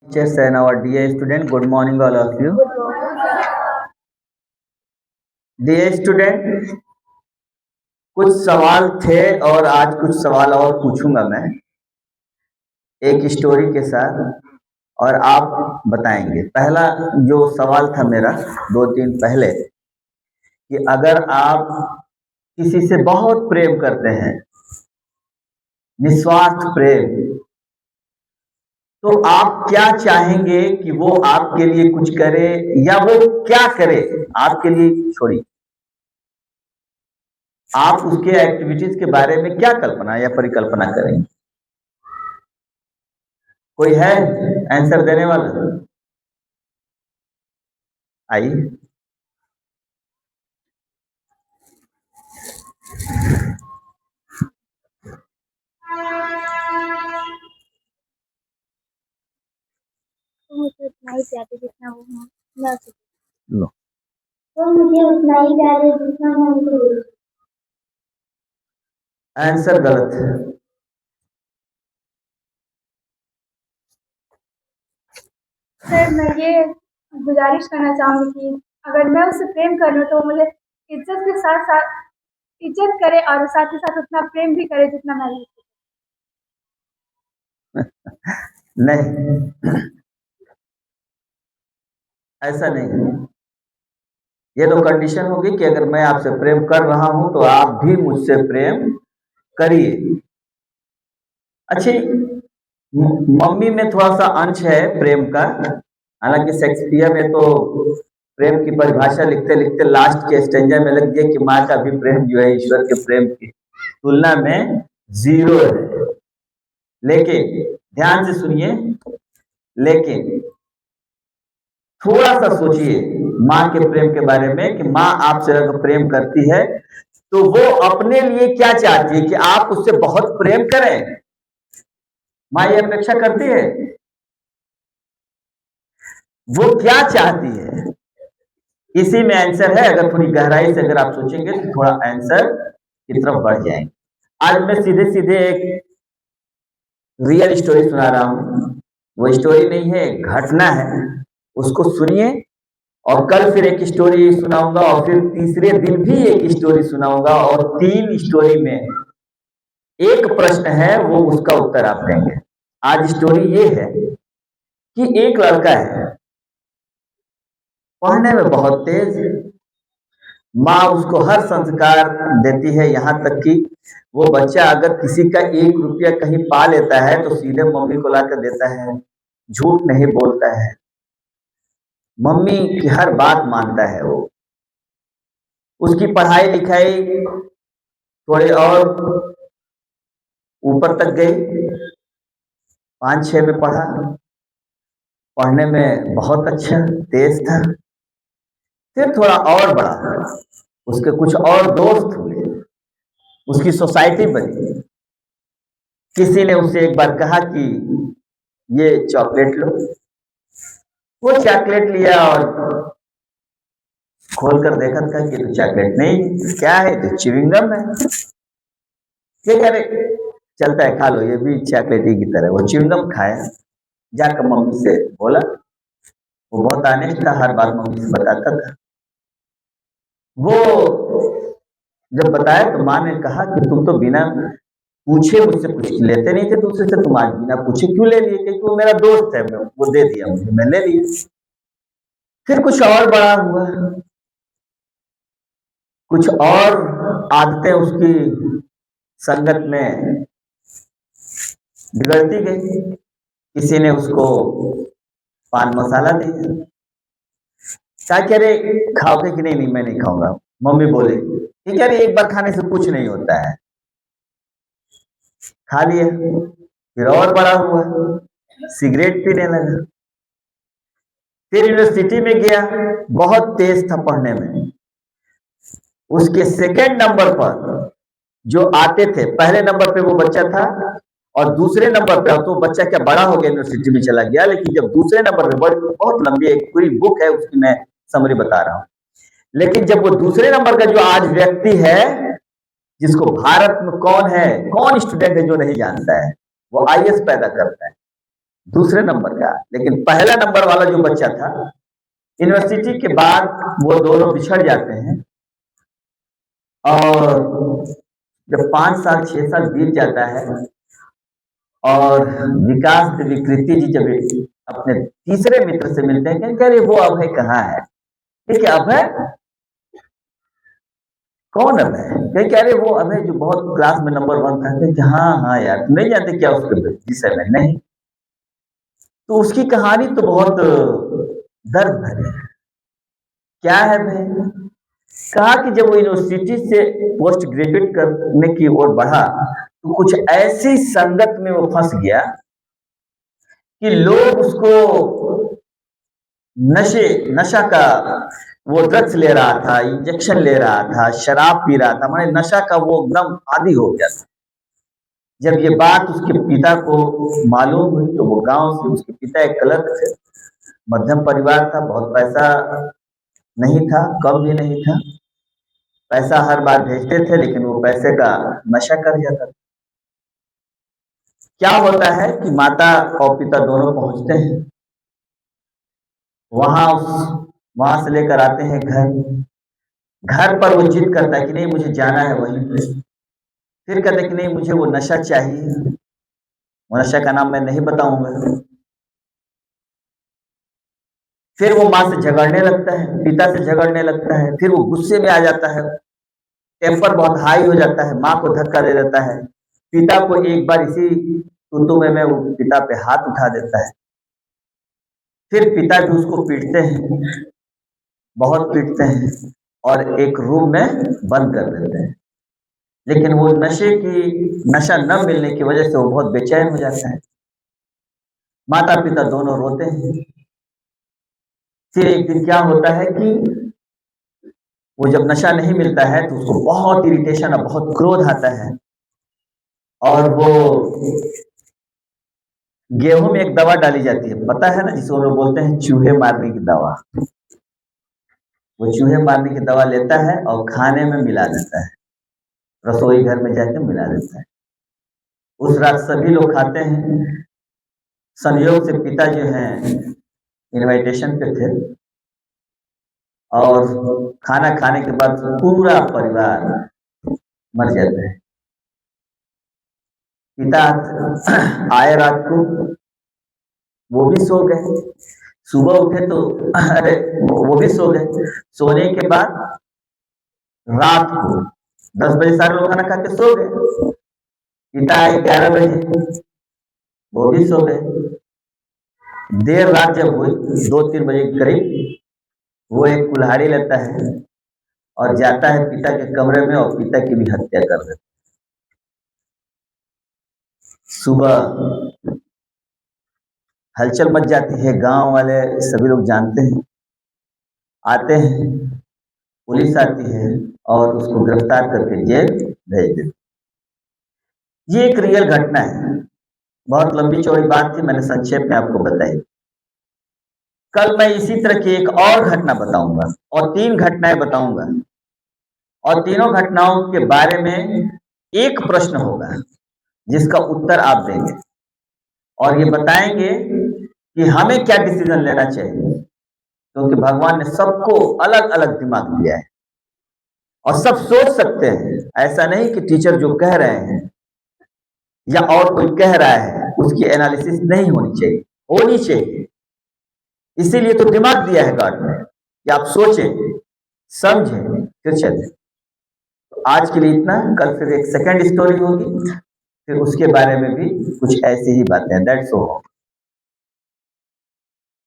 Teachers and our dear student, good morning all of you. Dear student, कुछ सवाल थे और आज कुछ सवाल और पूछूंगा मैं एक स्टोरी के साथ और आप बताएंगे। पहला जो सवाल था मेरा 2 दिन पहले कि अगर आप किसी से बहुत प्रेम करते हैं, निस्वार्थ प्रेम, तो आप क्या चाहेंगे कि वो आपके लिए कुछ करे या वो क्या करे आपके लिए छोड़िए, आप उसके एक्टिविटीज के बारे में क्या कल्पना या परिकल्पना करेंगे? कोई है आंसर देने वाला? आइए। मुझे उतना ही प्यारे जितना वो हूँ ना लो, तो मुझे उतना ही प्यारे जितना मैं उनको। आंसर गलत है। सर मैं ये गुजारिश करना चाहूँगी कि अगर मैं उससे प्रेम कर लूँ तो मुझे इज्जत के साथ साथ इज्जत करे और साथ ही साथ उतना प्रेम भी करे जितना मैं करती नहीं, ऐसा नहीं है। ये तो कंडीशन होगी कि अगर मैं आपसे प्रेम कर रहा हूं तो आप भी मुझसे प्रेम करिए। अच्छी, मम्मी में थोड़ा सा अंश है प्रेम का, हालांकि शेक्सपियर में तो प्रेम की परिभाषा लिखते लिखते लास्ट के स्टेंजा में लग गया कि माँ का भी प्रेम जो है ईश्वर के प्रेम की तुलना में 0 है। लेकिन ध्यान से सुनिए, लेकिन थोड़ा सा सोचिए माँ के प्रेम के बारे में कि माँ आपसे अगर प्रेम करती है तो वो अपने लिए क्या चाहती है कि आप उससे बहुत प्रेम करें। माँ ये अपेक्षा करती है, वो क्या चाहती है, इसी में आंसर है। अगर थोड़ी गहराई से अगर आप सोचेंगे तो थोड़ा आंसर की तरफ बढ़ जाएंगे। आज मैं सीधे सीधे एक रियल स्टोरी सुना रहा हूं। वो स्टोरी नहीं है, एक घटना है, उसको सुनिए। और कल फिर एक स्टोरी सुनाऊंगा और फिर तीसरे दिन भी एक स्टोरी सुनाऊंगा और 3 स्टोरी में एक प्रश्न है, वो उसका उत्तर आप देंगे। आज स्टोरी ये है कि एक लड़का है, पढ़ने में बहुत तेज, माँ उसको हर संस्कार देती है, यहाँ तक कि वो बच्चा अगर किसी का 1 रुपया कहीं पा लेता है तो सीधे मम्मी को लाकर देता है, झूठ नहीं बोलता है, मम्मी की हर बात मानता है। वो उसकी पढ़ाई लिखाई थोड़े और ऊपर तक गई, 5-6 में पढ़ा, पढ़ने में बहुत अच्छा तेज था। फिर थोड़ा और बड़ा, उसके कुछ और दोस्त हुए, उसकी सोसाइटी बनी। किसी ने उससे एक बार कहा कि ये चॉकलेट लो, वो चॉकलेट लिया और खोल कर देखा था कि तो चॉकलेट नहीं, क्या है, तो च्युइंगम है। ये कह रहे चलता है, खा लो, ये भी चॉकलेट ही की तरह। वो च्युइंगम खाया, जाकर मम्मी से बोला। वो बहुत ऑनेस्ट था, हर बात मम्मी से बताता था। वो जब बताया तो माँ ने कहा कि तुम तो बिना पूछे मुझसे कुछ लेते नहीं थे दूसरे से, तुम आज बिना पूछे क्यों ले लिए? क्योंकि वो मेरा दोस्त है, वो दे दिया मुझे, मैं ले लिया। फिर कुछ और बड़ा हुआ, कुछ और आदतें उसकी संगत में बिगड़ती गई। किसी ने उसको पान मसाला दिया, क्या कह रहे खाओगे कि नहीं? नहीं मैं नहीं खाऊंगा। मम्मी बोले ठीक है, एक बार खाने से कुछ नहीं होता है, खा लिया। फिर और बड़ा हुआ, सिगरेट पीने लगा। फिर यूनिवर्सिटी में गया, बहुत तेज था पढ़ने में। उसके सेकेंड नंबर पर जो आते थे, पहले नंबर पे वो बच्चा था और दूसरे नंबर पे, तो बच्चा क्या बड़ा हो गया, यूनिवर्सिटी में चला गया, लेकिन जब दूसरे नंबर पे, बहुत लंबी एक पूरी बुक है उसकी, मैं समरी बता रहा हूं। लेकिन जब वो दूसरे नंबर का जो आज व्यक्ति है, जिसको भारत में कौन है, कौन स्टूडेंट है जो नहीं जानता है, वो आईएएस पैदा करता है। दूसरे नंबर का, लेकिन पहला नंबर वाला जो बच्चा था, यूनिवर्सिटी के बाद वो दोनों बिछड़ जाते हैं और जब 5 साल 6 साल बीत जाता है और विकास विकृति जी जब अपने तीसरे मित्र से मिलते हैं, कहेंगे अरे वो अभय कहाँ है? देखिए अभय कौन अभय? कहेंगे अरे वो अभय जो बहुत क्लास में नंबर 1 था। कहेंगे हाँ हाँ यार, तुम नहीं जानते क्या उसके विषय में? नहीं। तो उसकी कहानी तो बहुत दर्द भरी है। क्या है भाई? कहा कि जब वो यूनिवर्सिटी से पोस्ट ग्रेजुएट करने की ओर बढ़ा तो कुछ ऐसी संगत में वो फंस गया कि लोग उसको नशा का वो ड्रग्स ले रहा था, इंजेक्शन ले रहा था, शराब पी रहा था, माने नशा का वो एकदम आदी हो गया था। जब ये बात उसके पिता को मालूम हुई तो वो गांव से, उसके पिता एक क्लर्क थे, मध्यम परिवार था, बहुत पैसा नहीं था, कम भी नहीं था, पैसा हर बार भेजते थे लेकिन वो पैसे का नशा कर जाता था। क्या होता है कि माता और पिता दोनों पहुंचते हैं वहां से लेकर आते हैं घर पर वो जिद करता है कि नहीं मुझे जाना है वहीं पे। फिर कहते हैं कि नहीं मुझे वो नशा चाहिए, वो नशा का नाम मैं नहीं बताऊंगा। फिर वो माँ से झगड़ने लगता है, पिता से झगड़ने लगता है, फिर वो गुस्से में आ जाता है, टेम्पर बहुत हाई हो जाता है, माँ को धक्का दे देता है, पिता को एक बार इसी तुतु में वो पिता पे हाथ उठा देता है। फिर पिता भी उसको पीटते हैं, बहुत पीटते हैं और एक रूम में बंद कर देते हैं। लेकिन वो नशा न मिलने की वजह से वो बहुत बेचैन हो जाता है। माता पिता दोनों रोते हैं। फिर एक दिन क्या होता है कि वो जब नशा नहीं मिलता है तो उसको बहुत इरिटेशन और बहुत क्रोध आता है और वो गेहूं में एक दवा डाली जाती है, पता है ना, जिसको लोग बोलते हैं चूहे मारने की दवा। वो चूहे मारने की दवा लेता है और खाने में मिला देता है, रसोई घर में जाकर मिला देता है। उस रात सभी लोग खाते हैं। संयोग से पिता जो हैं इनविटेशन पे थे और खाना खाने के बाद पूरा परिवार मर जाता है। पिता आए रात को, वो भी सो गए, सुबह उठे तो अरे वो भी सो गए। सोने के बाद रात को 10 बजे सारे लोग खाना खा के सो गए। पिता आए 11 बजे, वो भी सो गए। देर रात जब हुई 2-3 बजे के करीब, वो एक कुल्हाड़ी लेता है और जाता है पिता के कमरे में और पिता की भी हत्या कर देता है। सुबह हलचल मच जाती है, गांव वाले सभी लोग जानते हैं, आते हैं, पुलिस आती है और उसको गिरफ्तार करके जेल भेज देती है। ये एक रियल घटना है, बहुत लंबी चौड़ी बात थी, मैंने संक्षेप में आपको बताई। कल मैं इसी तरह की एक और घटना बताऊंगा और 3 घटनाएं बताऊंगा और तीनों घटनाओं के बारे में एक प्रश्न होगा जिसका उत्तर आप देंगे और ये बताएंगे कि हमें क्या डिसीजन लेना चाहिए, क्योंकि भगवान ने सबको अलग अलग दिमाग दिया है और सब सोच सकते हैं। ऐसा नहीं कि टीचर जो कह रहे हैं या और कोई कह रहा है उसकी एनालिसिस नहीं होनी चाहिए, होनी चाहिए। इसीलिए तो दिमाग दिया है गॉड ने कि आप सोचें, समझें, फिर चलें। तो आज के लिए इतना, कल फिर एक सेकंड स्टोरी होगी, फिर उसके बारे में भी कुछ ऐसी ही बातें। That's all.